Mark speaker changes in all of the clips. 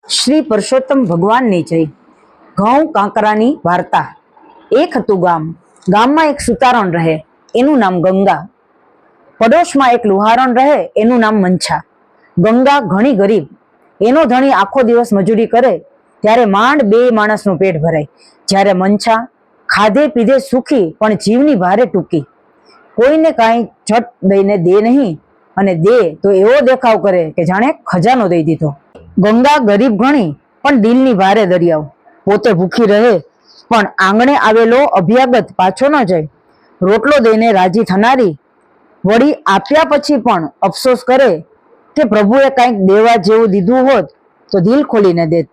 Speaker 1: શ્રી પુરુષોત્તમ ભગવાનની જય। ઘઉં કાંકરાની વાર્તા। એક હતું ગામ। ગામમાં એક સુતારણ રહે, એનું નામ ગંગા। પડોશમાં એક લુહારણ રહે, એનું નામ મંછા। ગંગા ઘણી ગરીબ, એનો ધણી આખો દિવસ મજૂરી કરે ત્યારે માંડ બે માણસનું પેટ ભરાય। જ્યારે મંછા ખાધે પીધે સુખી પણ જીવની ભારે ટૂંકી। કોઈને કાંઈ ઝટ દઈને દે નહીં, અને દે તો એવો દેખાવ કરે કે જાણે ખજાનો દઈ દીધો। ગંગા ગરીબ ઘણી પણ દિલની ભારે દરિયાવ। પોતે ભૂખી રહે પણ આંગણે આવેલો અભ્યાગત પાછો ન જાય। રોટલો દઈને રાજી થનારી વળી આપ્યા પછી પણ અફસોસ કરે કે પ્રભુએ કંઈક દેવા જેવું દીધું હોત તો દિલ ખોલીને દેત।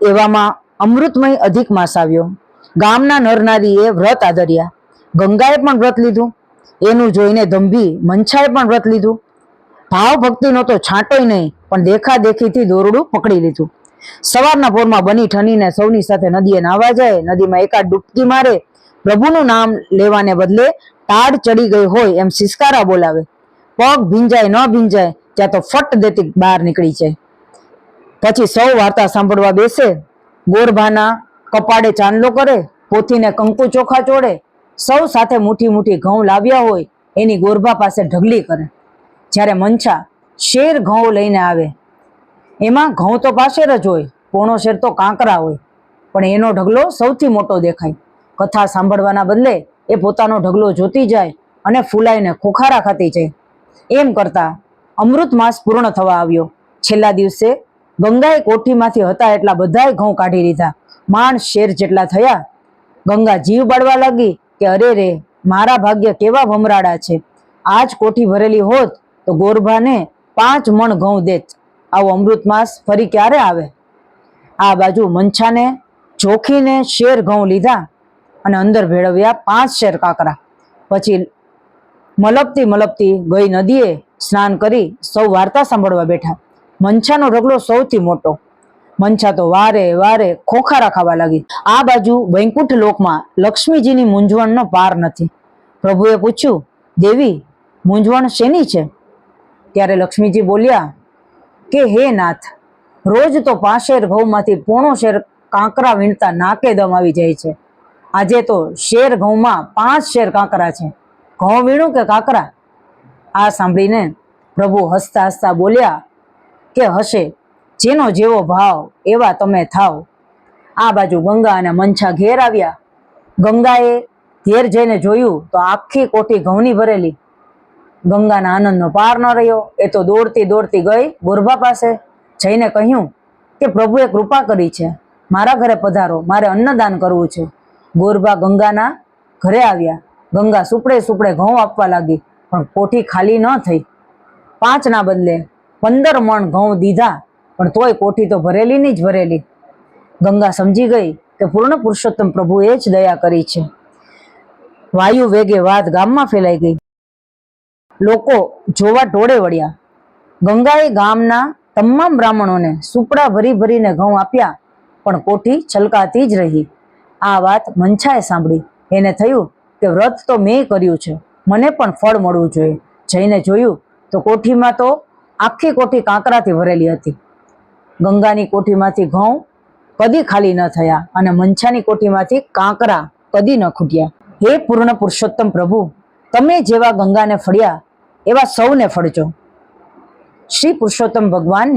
Speaker 1: એવામાં અમૃતમય અધિક માસ આવ્યો। ગામના નરનારીએ વ્રત આદર્યા। ગંગાએ પણ વ્રત લીધું। એનું જોઈને દંભી મંછાએ પણ વ્રત લીધું। ભાવ ભક્તિનો તો છાંટોય નહીં, પણ દેખા દેખીથી દોરડું પકડી લીધું। સવારના પોરમાં બની ઠનીને સૌની સાથે નદીએ નાહવા જાય। નદીમાં એકાદ ડૂબકી મારે, પ્રભુનું નામ લેવાને બદલે તાડ ચડી ગઈ હોય એમ સિસકારા બોલાવે। પગ ભીંજાય ન ભીંજાય ત્યાં તો ફટ દેતી બહાર નીકળી જાય। પછી સૌ વાર્તા સાંભળવા બેસે। ગોરભાના કપાળે ચાંદલો કરે, પોથીને કંકુ ચોખા ચોળે। સૌ સાથે મુઠ્ઠી મુઠ્ઠી ઘઉં લાવ્યા હોય એની ગોરભા પાસે ઢગલી કરે। જ્યારે મંછા શેર ઘઉં લઈને આવે, એમાં ઘઉં તો પાશેર જ હોય, પોણો શેર તો કાંકરા હોય, પણ એનો ઢગલો સૌથી મોટો દેખાય। કથા સાંભળવાના બદલે એ પોતાનો ઢગલો જોતી જાય અને ફૂલાઈને ખોખારા ખાતી જાય। એમ કરતા અમૃત માસ પૂર્ણ થવા આવ્યો। છેલ્લા દિવસે ગંગાએ કોઠીમાંથી હતા એટલા બધાય ઘઉં કાઢી લીધા। માંડ શેર જેટલા થયા। ગંગા જીવ બાળવા લાગી કે અરે રે, મારા ભાગ્ય કેવા ભમરાડા છે। આજ કોઠી ભરેલી હોત તો ગોરભાને 5 મણ ઘઉં દેત। આવો અમૃત માસ ફરી ક્યારે આવે? આ બાજુ મંછાને જોખીને શેર ઘઉં લીધા અને અંદર ભેળવ્યા 5 શેર કાંકરા। પછી મલપતી મલપતી ગઈ નદીએ સ્નાન કરી સૌ વાર્તા સાંભળવા બેઠા। મંછાનો ઢગલો સૌથી મોટો। મંછા તો વારે વારે ખોખારા ખાવા લાગી। આ બાજુ વૈકુંઠ લોકમાં લક્ષ્મીજીની મૂંઝવણનો પાર નથી। પ્રભુએ પૂછ્યું, દેવી, મૂંઝવણ શેની છે? ત્યારે લક્ષ્મીજી બોલ્યા કે હે નાથ, રોજ તો 5 શેર ઘઉંમાંથી પોણો શેર કાંકરા વીણતા નાકે દમ આવી જાય છે। આજે તો શેર ઘઉંમાં 5 શેર કાંકરા છે। ઘઉં વીણું કે કાંકરા? આ સાંભળીને પ્રભુ હસતા હસતા બોલ્યા કે હશે, જેનો જેવો ભાવ એવા તમે થાવ। આ બાજુ ગંગા અને મંછા ઘેર આવ્યા। ગંગાએ ઘેર જઈને જોયું તો આખી કોઠી ઘઉંની ભરેલી। ગંગાના આનંદનો પાર ન રહ્યો। એ તો દોડતી દોડતી ગઈ ગોરભા પાસે, જઈને કહ્યું કે પ્રભુએ કૃપા કરી છે, મારા ઘરે પધારો, મારે અન્નદાન કરવું છે। ગોરભા ગંગાના ઘરે આવ્યા। ગંગા સુપડે સુપડે ઘઉં આપવા લાગી, પણ કોઠી ખાલી ન થઈ। 5 ના બદલે 15 મણ ઘઉં દીધા, પણ તોય કોઠી તો ભરેલી ની જ ભરેલી। ગંગા સમજી ગઈ કે પૂર્ણ પુરુષોત્તમ પ્રભુએ જ દયા કરી છે। વાયુ વેગે વાત ગામમાં ફેલાઈ ગઈ। લોકો જોવા ટોળે વળ્યા। ગંગાએ ગામના તમામ બ્રાહ્મણોને સુપડા ભરી ભરીને ઘઉં આપ્યા, પણ કોઠી છલકાતી જ રહી। આ વાત મંછાએ સાંભળી। એને થયું કે વ્રત તો મેં કર્યું છે, મને પણ ફળ મળવું જોઈએ। જઈને જોયું તો કોઠીમાં તો આખી કોઠી કાંકરાથી ભરેલી હતી। ગંગાની કોઠીમાંથી ઘઉં કદી ખાલી ન થયા, અને મંછાની કોઠીમાંથી કાંકરા કદી ન ખૂટ્યા। હે પૂર્ણ પુરુષોત્તમ પ્રભુ, તમે જેવા ગંગાને ફળ્યા એવા સૌને ફળજો। શ્રી પુરુષોત્તમ ભગવાન